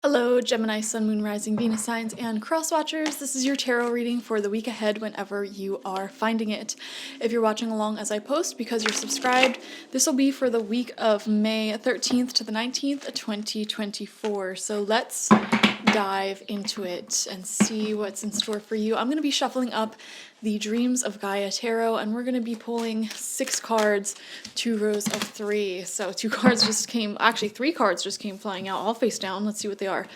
Hello, Gemini, Sun, Moon, Rising, Venus signs, and cross watchers. This is your tarot reading for the week ahead whenever you are finding it. If you're watching along as I post because you're subscribed, this will be for the week of May 13th to the 19th, 2024. So let's dive into it and see what's in store for you. I'm going to be shuffling up the Dreams of Gaia Tarot, and we're going to be pulling 6 cards, 2 rows of 3. So 2 cards just came, actually 3 cards just came flying out, all face down. Let's see what they are.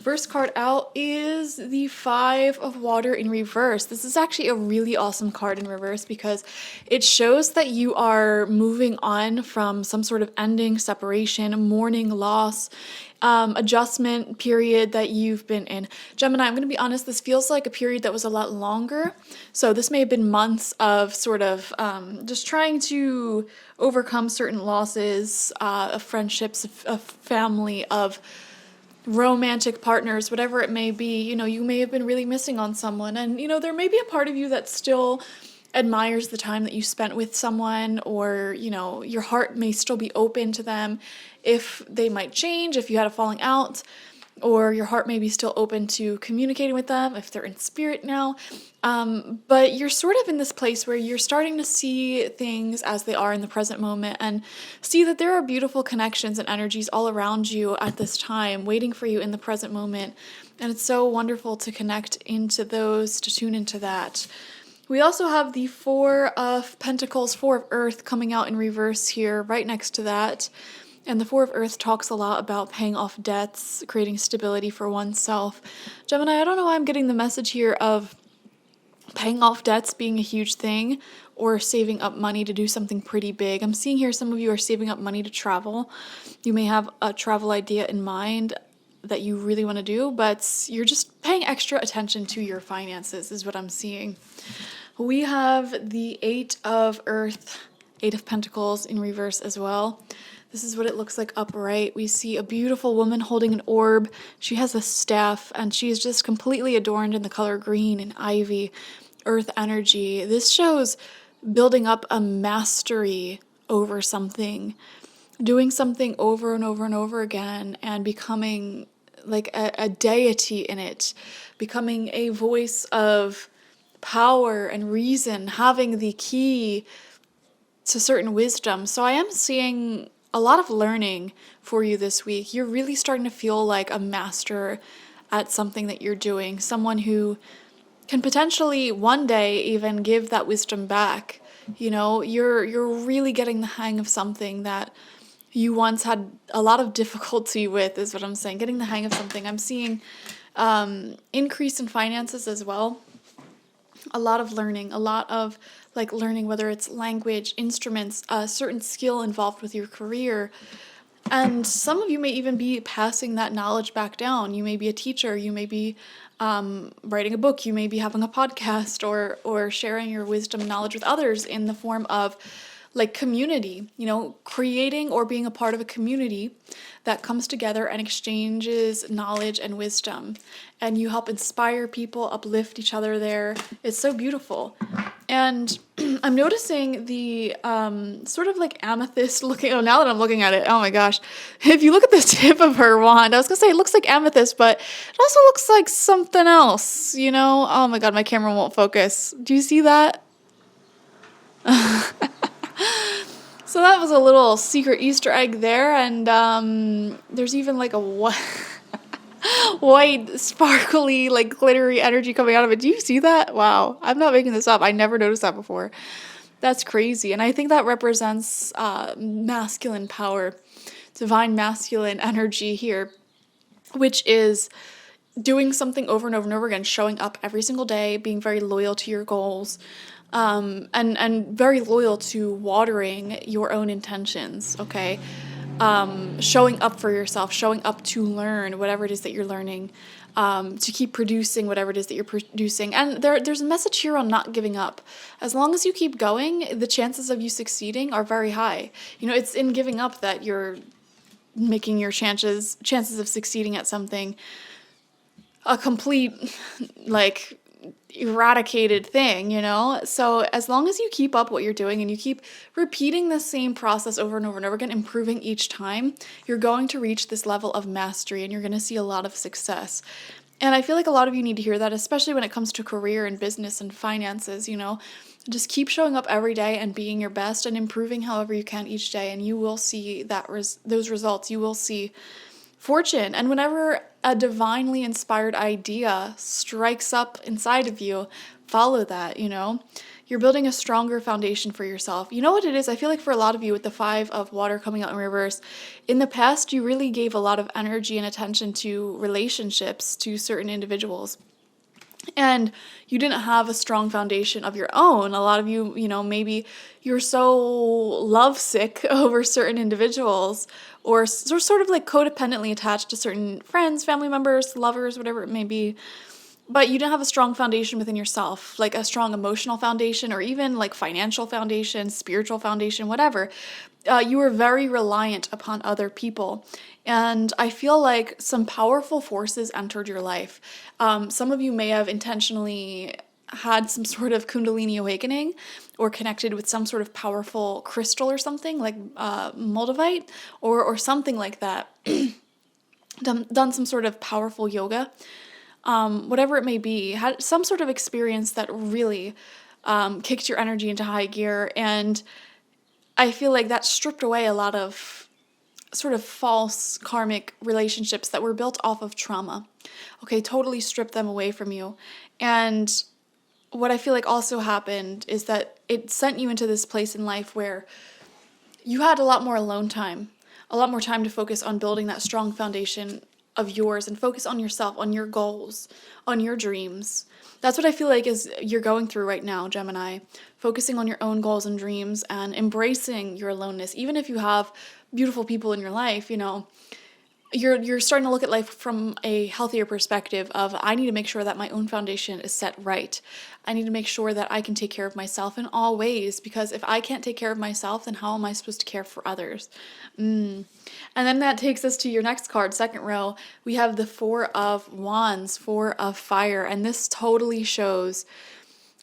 First card out is the 5 of Water in reverse. This is actually a really awesome card in reverse because it shows that you are moving on from some sort of ending, separation, mourning, loss, adjustment period that you've been in. Gemini, I'm going to be honest, this feels like a period that was a lot longer. So this may have been months of sort of just trying to overcome certain losses of friendships, of family, of romantic partners, whatever it may be. You may have been really missing on someone, and there may be a part of you that still admires the time that you spent with someone, or your heart may still be open to them if they might change, if you had a falling out, or your heart may be still open to communicating with them if they're in spirit now. But you're sort of in this place where you're starting to see things as they are in the present moment and see that there are beautiful connections and energies all around you at this time waiting for you in the present moment. And it's so wonderful to connect into those, to tune into that. We also have the 4 of Pentacles, 4 of Earth coming out in reverse here, right next to that. And the 4 of Earth talks a lot about paying off debts, creating stability for oneself. Gemini, I don't know why I'm getting the message here of paying off debts being a huge thing, or saving up money to do something pretty big. I'm seeing here some of you are saving up money to travel. You may have a travel idea in mind that you really want to do, but you're just paying extra attention to your finances is what I'm seeing. We have the 8 of Earth, 8 of Pentacles in reverse as well. This is what it looks like upright. We see a beautiful woman holding an orb. She has a staff, and she's just completely adorned in the color green and ivy, earth energy. This shows building up a mastery over something, doing something over and over and over again, and becoming like a deity in it, becoming a voice of power and reason, having the key to certain wisdom. So I am seeing a lot of learning for you this week. You're really starting to feel like a master at something that you're doing, someone who can potentially one day even give that wisdom back. You're really getting the hang of something that you once had a lot of difficulty with, is what I'm saying. Getting the hang of something. I'm seeing increase in finances as well. A lot of learning, a lot of learning, whether it's language, instruments, a certain skill involved with your career. And some of you may even be passing that knowledge back down. You may be a teacher, you may be writing a book, you may be having a podcast, or sharing your wisdom knowledge with others in the form of community, creating or being a part of a community that comes together and exchanges knowledge and wisdom. And you help inspire people, uplift each other there. It's so beautiful. And I'm noticing the sort of amethyst looking, oh, now that I'm looking at it, oh my gosh. If you look at the tip of her wand, I was going to say it looks like amethyst, but it also looks like something else, Oh my God, my camera won't focus. Do you see that? So that was a little secret Easter egg there, and there's even a white, sparkly, glittery energy coming out of it. Do you see that? Wow, I'm not making this up. I never noticed that before. That's crazy, and I think that represents masculine power, divine masculine energy here, which is doing something over and over and over again, showing up every single day, being very loyal to your goals, and very loyal to watering your own intentions, okay? Showing up for yourself, showing up to learn whatever it is that you're learning, to keep producing whatever it is that you're producing. And there's a message here on not giving up. As long as you keep going, the chances of you succeeding are very high. It's in giving up that you're making your chances of succeeding at something a complete, eradicated thing, So as long as you keep up what you're doing and you keep repeating the same process over and over and over again, improving each time, you're going to reach this level of mastery and you're going to see a lot of success. And I feel like a lot of you need to hear that, especially when it comes to career and business and finances, Just keep showing up every day and being your best and improving however you can each day, and you will see those results. You will see fortune. And whenever a divinely inspired idea strikes up inside of you, follow that, You're building a stronger foundation for yourself. You know what it is? I feel like for a lot of you with the 5 of water coming out in reverse, in the past you really gave a lot of energy and attention to relationships, to certain individuals. And you didn't have a strong foundation of your own. A lot of you, maybe you're so lovesick over certain individuals or sort of like codependently attached to certain friends, family members, lovers, whatever it may be. But you didn't have a strong foundation within yourself, like a strong emotional foundation or even like financial foundation, spiritual foundation, whatever. You were very reliant upon other people. And I feel like some powerful forces entered your life. Some of you may have intentionally had some sort of Kundalini awakening or connected with some sort of powerful crystal or something like Moldavite or something like that. done some sort of powerful yoga. Whatever it may be, had some sort of experience that really kicked your energy into high gear. And I feel like that stripped away a lot of sort of false karmic relationships that were built off of trauma. Okay, totally stripped them away from you. And what I feel like also happened is that it sent you into this place in life where you had a lot more alone time, a lot more time to focus on building that strong foundation of yours and focus on yourself, on your goals, on your dreams. That's what I feel like is you're going through right now, Gemini. Focusing on your own goals and dreams and embracing your aloneness. Even if you have beautiful people in your life, you're starting to look at life from a healthier perspective of I need to make sure that my own foundation is set right. I need to make sure that I can take care of myself in all ways, because if I can't take care of myself, then how am I supposed to care for others? And then that takes us to your next card, second row. We have the 4 of Wands, 4 of Fire, and this totally shows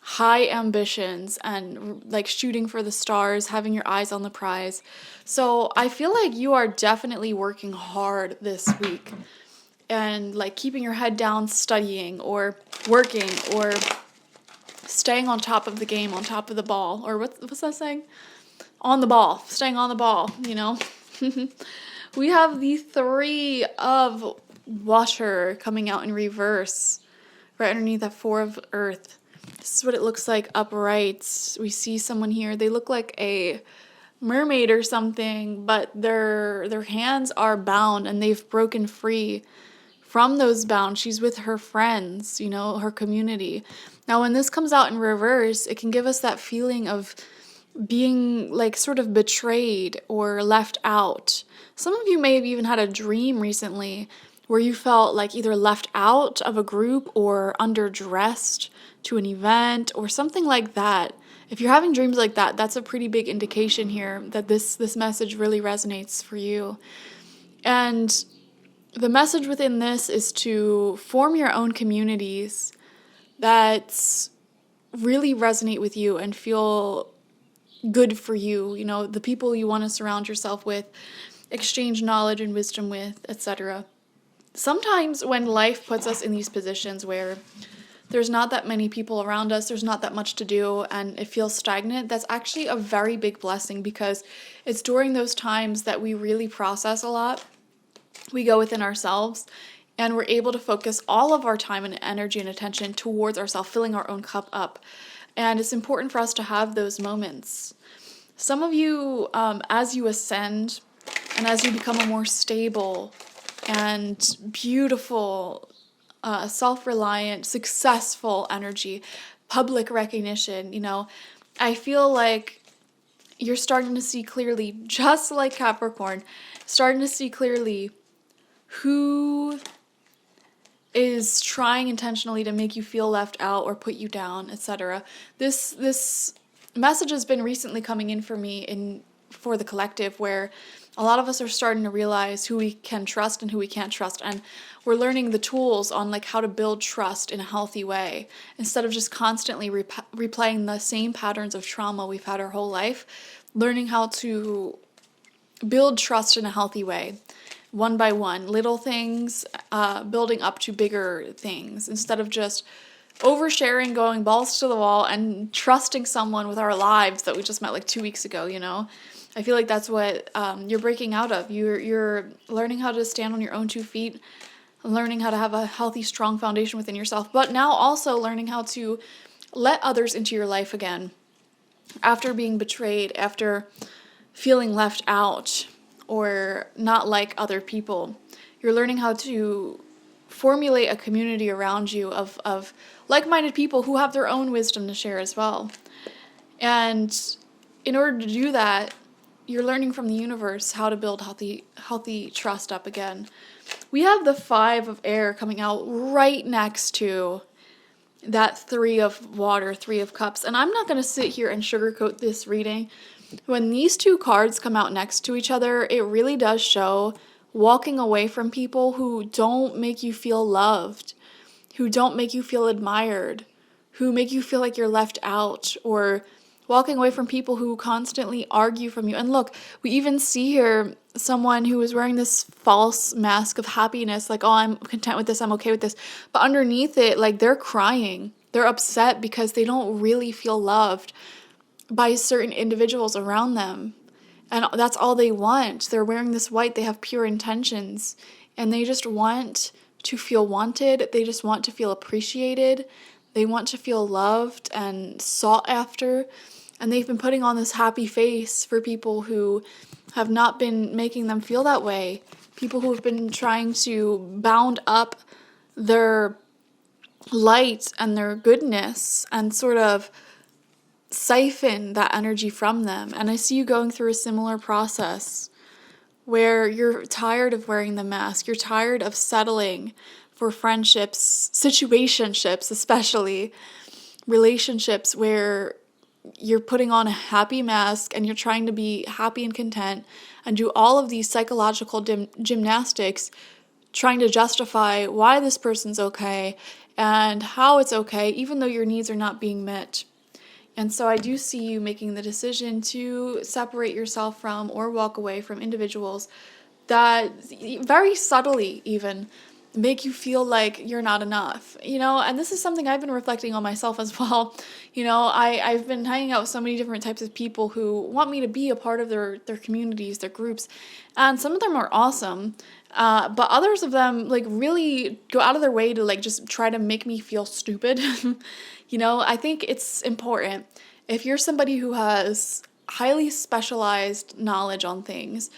high ambitions and like shooting for the stars, having your eyes on the prize. So I feel like you are definitely working hard this week and like keeping your head down, studying or working or staying on top of the game, on top of the ball, or what's that saying? On the ball, staying on the ball, We have the 3 of Water coming out in reverse right underneath that 4 of Earth. This is what it looks like upright. We see someone here. They look like a mermaid or something, but their hands are bound and they've broken free from those bounds. She's with her friends, her community. Now, when this comes out in reverse, it can give us that feeling of being like sort of betrayed or left out. Some of you may have even had a dream recently where you felt like either left out of a group or underdressed to an event or something like that. If you're having dreams like that, that's a pretty big indication here that this message really resonates for you. And the message within this is to form your own communities that really resonate with you and feel good for you, the people you want to surround yourself with, exchange knowledge and wisdom with, etc. Sometimes when life puts us in these positions where there's not that many people around us, there's not that much to do, and it feels stagnant, that's actually a very big blessing, because it's during those times that we really process a lot. We go within ourselves and we're able to focus all of our time and energy and attention towards ourselves, filling our own cup up. And it's important for us to have those moments. Some of you, as you ascend and as you become a more stable and beautiful, self-reliant, successful energy, public recognition, I feel like you're starting to see clearly, just like Capricorn, starting to see clearly who is trying intentionally to make you feel left out or put you down, etc. This message has been recently coming in for me for the collective, where A lot of us are starting to realize who we can trust and who we can't trust, and we're learning the tools on like how to build trust in a healthy way instead of just constantly replaying the same patterns of trauma we've had our whole life. Learning how to build trust in a healthy way, one by one, little things, building up to bigger things instead of just oversharing, going balls to the wall, and trusting someone with our lives that we just met like 2 weeks ago, you know? I feel like that's what you're breaking out of. You're learning how to stand on your own 2 feet, learning how to have a healthy, strong foundation within yourself, but now also learning how to let others into your life again after being betrayed, after feeling left out or not like other people. You're learning how to formulate a community around you of like-minded people who have their own wisdom to share as well. And in order to do that, you're learning from the universe how to build healthy trust up again. We have the 5 of air coming out right next to that 3 of water, 3 of cups. And I'm not going to sit here and sugarcoat this reading. When these 2 cards come out next to each other, it really does show walking away from people who don't make you feel loved, who don't make you feel admired, who make you feel like you're left out, or walking away from people who constantly argue from you. And look, we even see here someone who is wearing this false mask of happiness, like, oh, I'm content with this, I'm okay with this. But underneath it, like, they're crying. They're upset because they don't really feel loved by certain individuals around them. And that's all they want. They're wearing this white, they have pure intentions, and they just want to feel wanted. They just want to feel appreciated. They want to feel loved and sought after. And they've been putting on this happy face for people who have not been making them feel that way. People who have been trying to bound up their light and their goodness and sort of siphon that energy from them. And I see you going through a similar process where you're tired of wearing the mask. You're tired of settling for friendships, situationships, especially relationships where you're putting on a happy mask and you're trying to be happy and content and do all of these psychological gymnastics trying to justify why this person's okay and how it's okay, even though your needs are not being met. And so I do see you making the decision to separate yourself from or walk away from individuals that very subtly even make you feel like you're not enough, you know? And this is something I've been reflecting on myself as well. You know, I've been hanging out with so many different types of people who want me to be a part of their communities, their groups. And some of them are awesome. But others of them like really go out of their way to like just try to make me feel stupid. You know, I think it's important if you're somebody who has highly specialized knowledge on things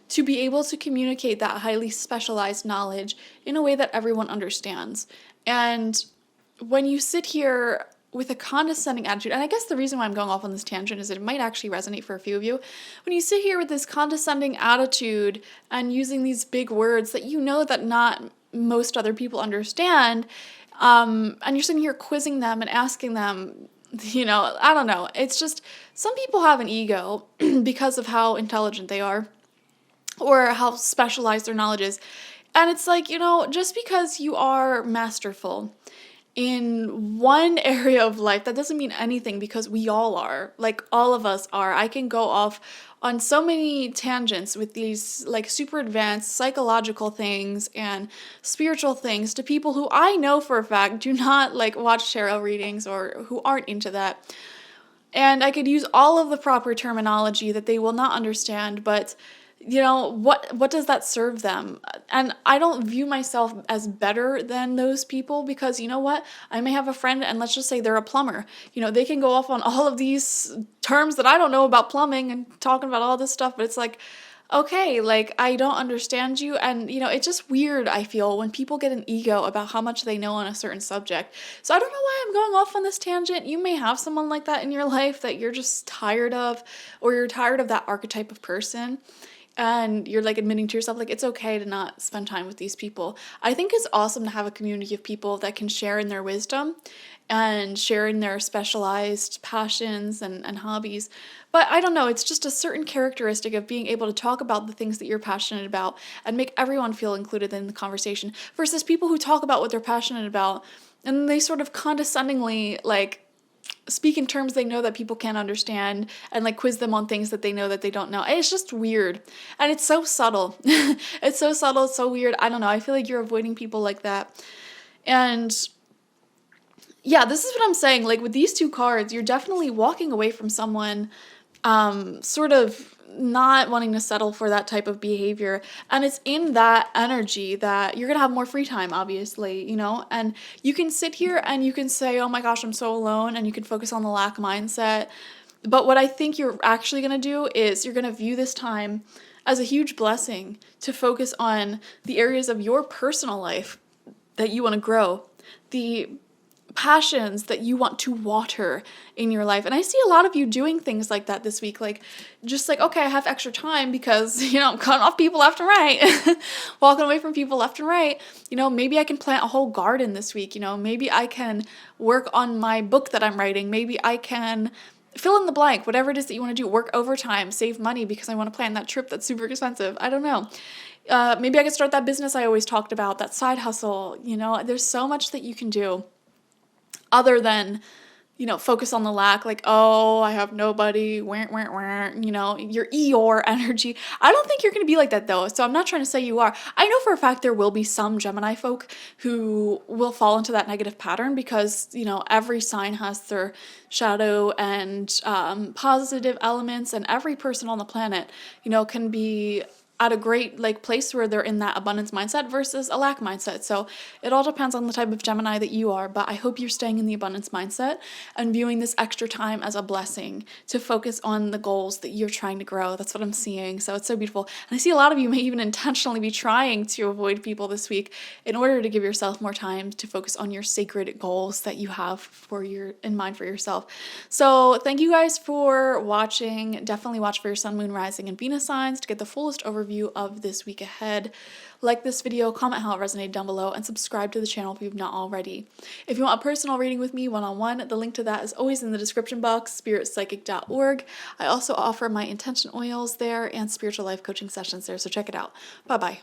to be able to communicate that highly specialized knowledge in a way that everyone understands. And when you sit here with a condescending attitude, and I guess the reason why I'm going off on this tangent is that it might actually resonate for a few of you. When you sit here with this condescending attitude and using these big words that you know that not most other people understand, and you're sitting here quizzing them and asking them, you know, I don't know. It's just, some people have an ego because of how intelligent they are or how specialized their knowledge is. And it's like, you know, just because you are masterful in one area of life, that doesn't mean anything, because we all are. Like, all of us are. I can go off on so many tangents with these like super advanced psychological things and spiritual things to people who I know for a fact do not like watch tarot readings or who aren't into that. And I could use all of the proper terminology that they will not understand, but you know, what does that serve them? And I don't view myself as better than those people, because you know what? I may have a friend and let's just say they're a plumber. You know, they can go off on all of these terms that I don't know about plumbing and talking about all this stuff, but it's like, okay, like, I don't understand you. And, you know, it's just weird, I feel, when people get an ego about how much they know on a certain subject. So I don't know why I'm going off on this tangent. You may have someone like that in your life that you're just tired of, or you're tired of that archetype of person. and you're like admitting to yourself like it's okay to not spend time with these people. I think it's awesome to have a community of people that can share in their wisdom and share in their specialized passions and hobbies. But I don't know, it's just a certain characteristic of being able to talk about the things that you're passionate about and make everyone feel included in the conversation versus people who talk about what they're passionate about and they sort of condescendingly like speak in terms they know that people can't understand and like quiz them on things that they know that they don't know. It's just weird. And it's so subtle. It's so subtle, it's so weird. I don't know. I feel like you're avoiding people like that. And yeah, this is what I'm saying. Like with these two cards, you're definitely walking away from someone sort of not wanting to settle for that type of behavior. And it's in that energy that you're going to have more free time, obviously, you know? And you can sit here and you can say, oh my gosh, I'm so alone. And you can focus on the lack mindset. But what I think you're actually going to do is you're going to view this time as a huge blessing to focus on the areas of your personal life that you want to grow, the passions that you want to water in your life. And I see a lot of you doing things like that this week, like just like, okay, I have extra time because, you know, I'm cutting off people left and right, walking away from people left and right. You know, maybe I can plant a whole garden this week. You know, maybe I can work on my book that I'm writing. Maybe I can fill in the blank, whatever it is that you want to do, work overtime, save money because I want to plan that trip that's super expensive. I don't know. Maybe I could start that business I always talked about, that side hustle. You know, there's so much that you can do other than, you know, focus on the lack, like, oh, I have nobody, you know, your Eeyore energy. I don't think you're going to be like that though, so I'm not trying to say you are. I know for a fact there will be some Gemini folk who will fall into that negative pattern because, you know, every sign has their shadow and positive elements, and every person on the planet, you know, can be at a great like place where they're in that abundance mindset versus a lack mindset. So it all depends on the type of Gemini that you are, but I hope you're staying in the abundance mindset and viewing this extra time as a blessing to focus on the goals that you're trying to grow. That's what I'm seeing. So it's so beautiful. And I see a lot of you may even intentionally be trying to avoid people this week in order to give yourself more time to focus on your sacred goals that you have for your in mind for yourself. So thank you guys for watching. Definitely watch for your sun, moon, rising, and Venus signs to get the fullest overview of this week ahead. Like this video, comment how it resonated down below, and subscribe to the channel if you've not already. If you want a personal reading with me one-on-one, the link to that is always in the description box, spiritpsychic.org. I also offer my intention oils there and spiritual life coaching sessions there, so check it out. Bye-bye.